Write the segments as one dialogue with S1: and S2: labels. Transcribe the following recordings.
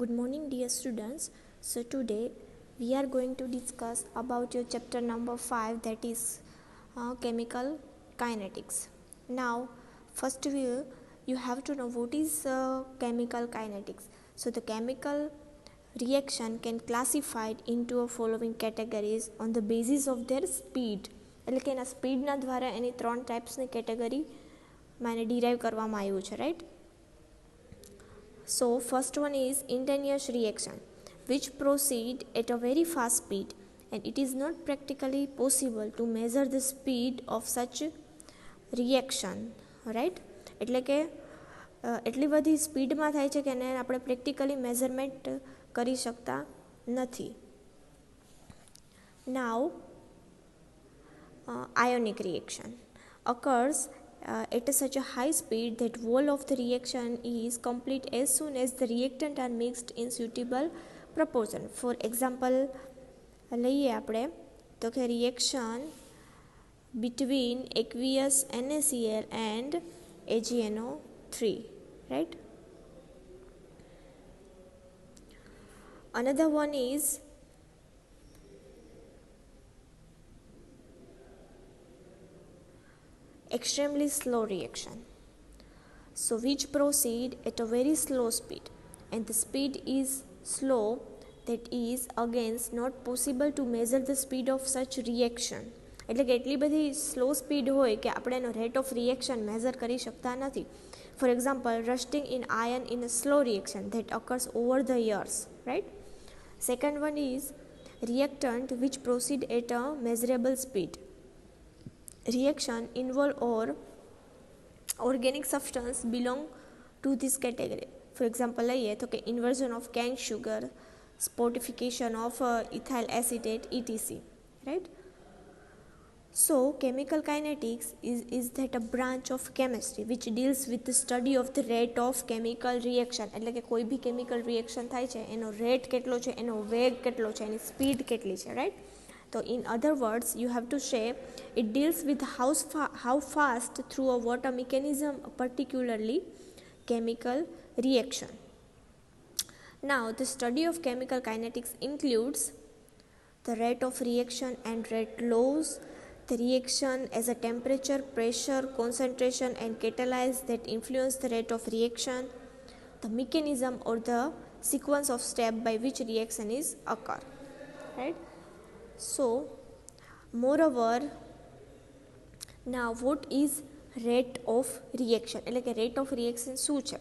S1: Good morning, dear students. So today we are going to discuss about your chapter number 5, that is chemical kinetics. Now first you have to know what is chemical kinetics. So the chemical reaction can classified into a following categories on the basis of their speed. એટલે કે એના સ્પીડના દ્વારા એની ત્રણ ટાઈપ્સની category મને derive કરવામાં આવ્યું છે, right? So first one is instantaneous reaction, which proceed at a very fast speed, and it is not practically possible to measure the speed of such reaction, right? એટલે કે એટલી બધી સ્પીડમાં થાય છે કે એને આપણે પ્રેક્ટિકલી મેઝરમેન્ટ કરી શકતા નથી. Now ionic reaction occurs at such a high speed that whole of the reaction is complete as soon as the reactant are mixed in suitable proportion. For example, લઈએ આપણે તો કે reaction between aqueous NaCl and AgNO3, right? Another one is extremely slow reaction, so which proceed at a very slow speed, and the speed is slow, that is again not possible to measure the speed of such reaction. એટલે કે એટલી બધી slow speed હોય કે આપણે એનો rate of reaction measure કરી શકતા નથી. For example, rusting in iron in a slow reaction that occurs over the years, right? Second one is reactant which proceed at a measurable speed. Reaction involve or organic substance belong to this category. For example, લઈએ તો કે inversion of cane sugar, sportification of ethyl acetate, etc., right? So chemical kinetics is that a branch of chemistry which deals with the study of the rate of chemical reaction. એટલે કે કોઈ બી chemical reaction થાય છે એનો rate કેટલો છે, એનો વેગ કેટલો છે, એની સ્પીડ કેટલી છે, right? So in other words, you have to say it deals with how fast through a water mechanism, particularly chemical reaction. Now the study of chemical kinetics includes the rate of reaction and rate laws, the reaction as a temperature, pressure, concentration and catalyze that influence the rate of reaction, the mechanism or the sequence of step by which reaction is occur, right? So moreover, now what is rate of reaction? એટલે કે rate of reaction શું છે?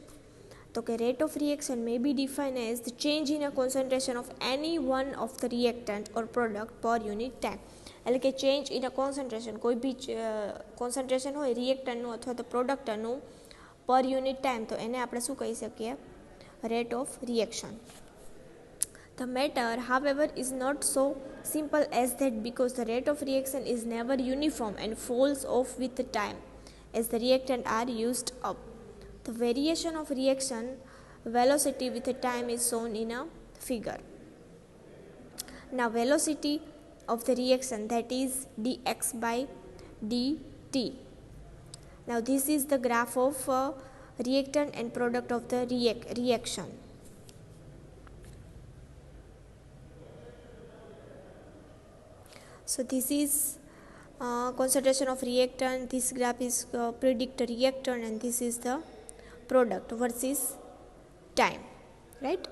S1: તો કે rate of reaction may be defined as the change in a concentration of any one of the reactant or product per unit time. એટલે કે change in a concentration, કોઈ બી concentration હોય reactantનું અથવા તો productનું per unit time, તો એને આપણે શું કહી શકીએ? Rate of reaction. The matter, however, is not so simple as that, because the rate of reaction is never uniform and falls off with the time as the reactant are used up. The variation of reaction velocity with the time is shown in a figure. Now velocity of the reaction, that is dx by dt. Now this is the graph of reactant and product of the reaction. So this is concentration of reactant, this graph is predict reactant, and this is the product versus time, right?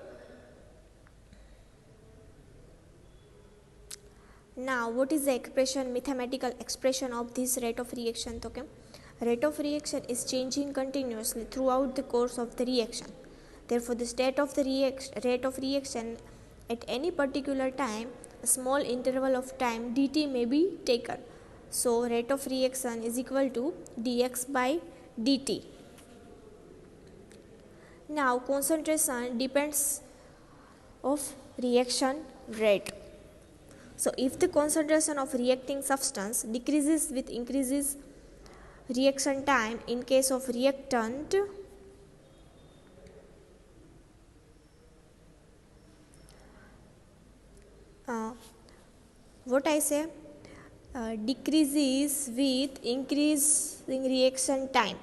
S1: Now what is the expression, mathematical expression of this rate of reaction? તો કે rate of reaction is changing continuously throughout the course of the reaction. Therefore the state of the rate of reaction at any particular time, a small interval of time dt may be taken. So rate of reaction is equal to dx by dt. Now concentration depends of reaction rate. So if the concentration of reacting substance decreases with increases reaction time, in case of reactant, what I say, decreases with increasing reaction time.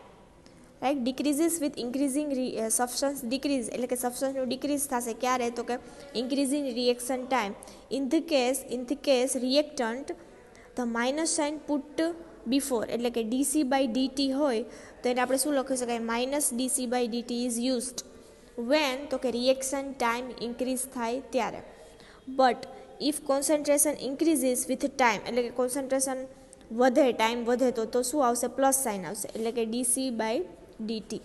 S1: Right. Decreases with increasing substance decrease, એટલે કે સબસ્ટન્સનું decrease થશે ક્યારે, તો કે increasing reaction time. In the case reactant the minus sign put before, એટલે કે DC by DT હોય તો એને આપણે શું લખી શકાય, minus dc by dt is used when, તો કે રિએક્શન ટાઈમ ઇન્ક્રીઝ થાય ત્યારે. But if concentration increases with time, એટલે કે કોન્સન્ટ્રેશન વધે, ટાઈમ વધે તો શું આવશે, પ્લસ સાઇન આવશે, એટલે કે DC by DT.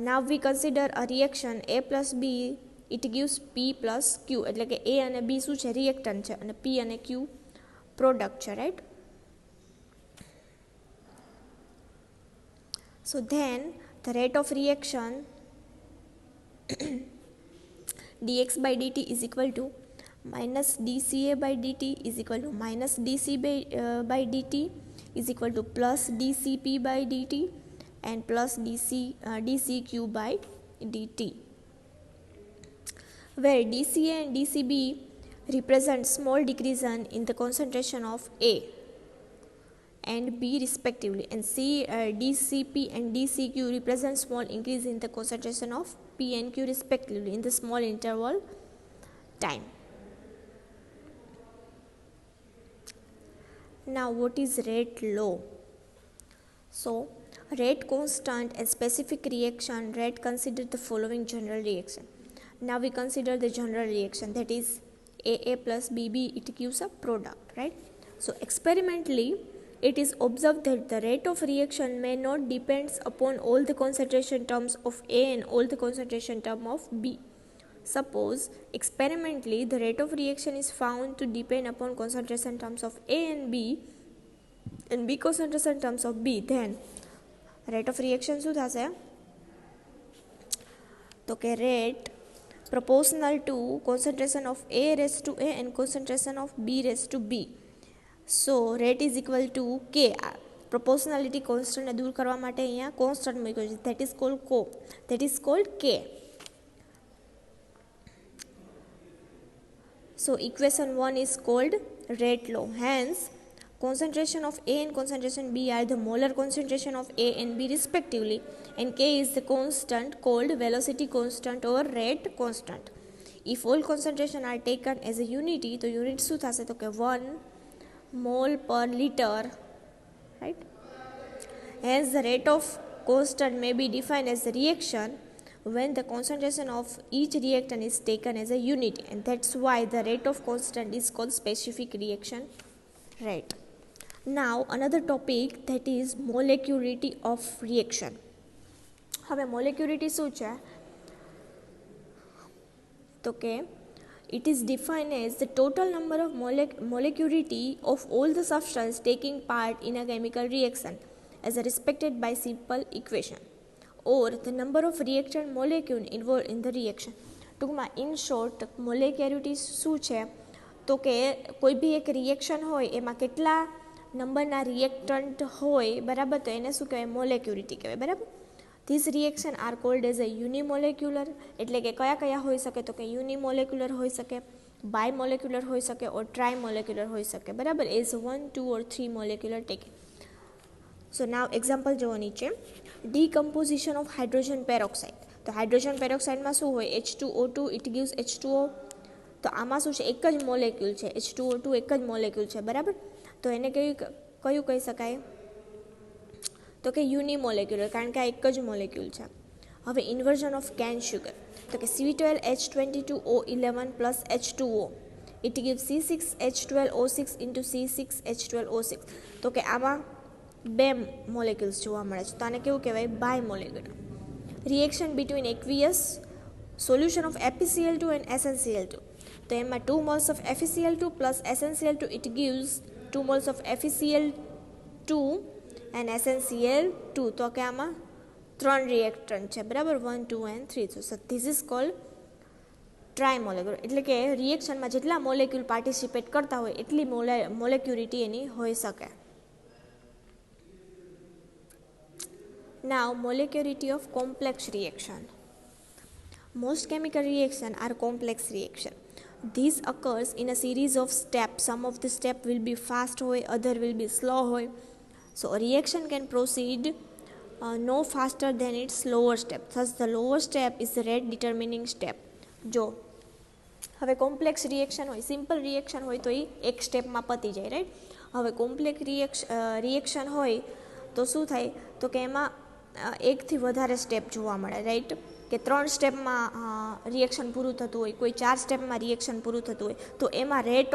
S1: Now we consider a reaction A plus B, it gives P plus Q, એટલે કે A અને B શું છે, રિએક્ટન્ટ છે, અને P અને Q પ્રોડક્ટ છે, right. So then the rate of reaction dx by dt is equal to minus dca by dt is equal to minus dc by dt is equal to plus dcp by dt and plus dcq by dt, where dca and dcb represent small decrease in the concentration of A and B respectively, and dcp and dcq represent small increase in the concentration of P and Q respectively in the small interval time. Now what is rate law? So rate constant and specific reaction rate consider the following general reaction. Now we consider the general reaction, that is AA plus BB, it gives a product, right? So experimentally it is observed that the rate of reaction may not depends upon all the concentration terms of A and all the concentration term of B. Suppose experimentally the rate of reaction is found to depend upon concentration terms of A and B concentration terms of B, then rate of reaction શું થશે, તો કે rate proportional to concentration of A raised to A and concentration of B raised to B. So rate is equal to K. Proportionality constant ને દૂર કરવા માટે અહીંયા constant મૂક્યો છે, that is called K. So equation 1 is called rate law. Hence concentration of A and concentration B are the molar concentration of A and B respectively, and K is the constant called velocity constant or rate constant. If all concentration are taken as a unity, તો unit શું થશે, તો કે 1 mole per liter, right? Hence the rate of constant may be defined as the reaction when the concentration of each reactant is taken as a unit, and that's why the rate of constant is called specific reaction rate. Now another topic, that is molecularity of reaction. હવે molecularity શું છે, તો કે it is defined as the total number of molecularity of all the substance taking part in a chemical reaction as respected by simple equation, or the number of reactant molecule involved in the reaction. ટૂંકમાં in short molecularity શું છે, તો કે કોઈ બી એક reaction હોય એમાં કેટલા નંબરના રિએક્ટન્ટ હોય, બરાબર, તો એને શું કહેવાય, મોલેક્યુરિટી કહેવાય, બરાબર. This reaction are called as a unimolecular, એટલે કે કયા હોઈ શકે, તો કે યુનિમોલેક્યુલર હોઈ શકે, બાયમોલેક્યુલર હોઈ શકે, ઓર ટ્રાયમોલેક્યુલર હોઈ શકે, બરાબર, as 1, 2 or 3 molecular taken. So now example જોવો નીચે. Decomposition of hydrogen peroxide. તો હાઇડ્રોજન પેરોક્સાઇડમાં શું હોય, H2O2, ઇટ ગિવ્સ H2O. તો આમાં શું છે, એક જ મોલેક્યુલ છે, H2O2 એક જ મોલેક્યુલ છે, બરાબર. તો એને કયું કહી શકાય, તો કે યુનિમોલેક્યુલર, કારણ કે આ એક જ મોલેક્યુલ છે. હવે ઇન્વર્ઝન ઓફ કેન શુગર, તો કે C12H22O11 plus H2O, it gives C6H12O6 into C6H12O6. તો કે આમાં બે મોલેક્યુલ્સ જોવા મળે છે, તો આને કેવું કહેવાય, bimolecular. Reaction between aqueous solution of FeCl2 and SnCl2, તો એમાં 2 moles of FeCl2 plus SnCl2, it gives 2 moles of FeCl2 and SnCl2. તો કે આમાં 3 રિએક્ટન્ટ છે, બરાબર, 1, 2 and 3. So this is called ટ્રાયમોલેક્યુલર, એટલે કે રિએક્શનમાં જેટલા મોલેક્યુલ પાર્ટિસિપેટ કરતા હોય એટલી મોલેક્યુરિટી એની હોઈ શકે. Now molecularity of complex reaction. Most chemical reactions are complex reaction. This occurs in a series of steps. Some of the steps will be fast, other will be slow. So a reaction can proceed no faster than its lower step. Thus the lower step is the rate determining step. જો હવે complex reaction હોય, simple reaction હોય તો એ એક સ્ટેપમાં પતી જાય, right. હવે કોમ્પ્લેક્સ રિએક્શન હોય તો શું થાય, તો કે એમાં એકથી વધારે સ્ટેપ જોવા મળે, રાઈટ. કે 3 સ્ટેપમાં રિએક્શન પૂરું થતું હોય, કોઈ 4 સ્ટેપમાં રિએક્શન પૂરું થતું હોય, તો એમાં રેટ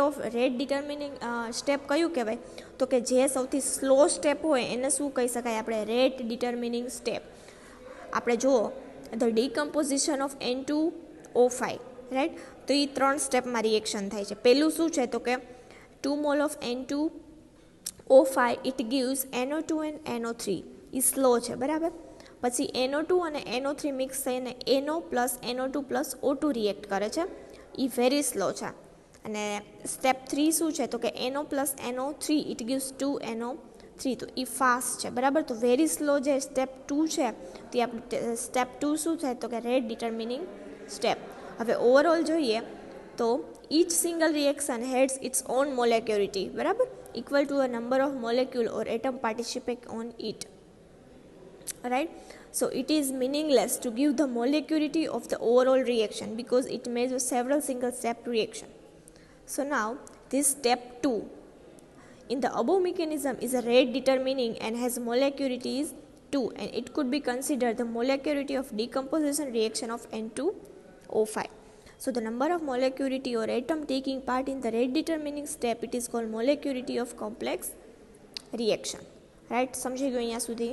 S1: ડિટર્મિનિંગ સ્ટેપ કયું કહેવાય, તો કે જે સૌથી સ્લો સ્ટેપ હોય એને શું કહી શકાય આપણે, રેટ ડિટર્મિનિંગ સ્ટેપ. આપણે જુઓ the decomposition of N2O5, right. તો એ 3 સ્ટેપમાં રિએક્શન થાય છે. પહેલું શું છે, તો કે 2 mol of N2O5 it gives NO2 and NO3. A slow છે, બરાબર. પછી NO2 અને NO3 મિક્સ થઈને NO plus NO2 plus O2 react કરે છે, એ વેરી સ્લો છે. અને સ્ટેપ 3 શું છે, તો કે NO plus NO3 it gives 2NO3, તો એ ફાસ્ટ છે, બરાબર. તો વેરી સ્લો જે સ્ટેપ 2 છે તે આપણે સ્ટેપ 2 શું છે, તો કે રેટ ડિટર્મિનિંગ સ્ટેપ. હવે ઓવરઓલ જોઈએ તો each single reaction has its own molecularity, બરાબર, equal to a number of molecule or atom participate on it, right. So it is meaningless to give the molecularity of the overall reaction because it measures several single step reaction. So now this step 2 in the above mechanism is a rate determining and has molecularity is 2, and it could be considered the molecularity of decomposition reaction of N2O5. So the number of molecularity or atom taking part in the rate determining step, it is called molecularity of complex reaction, right. સમજી ગયો અહીંયા સુધી?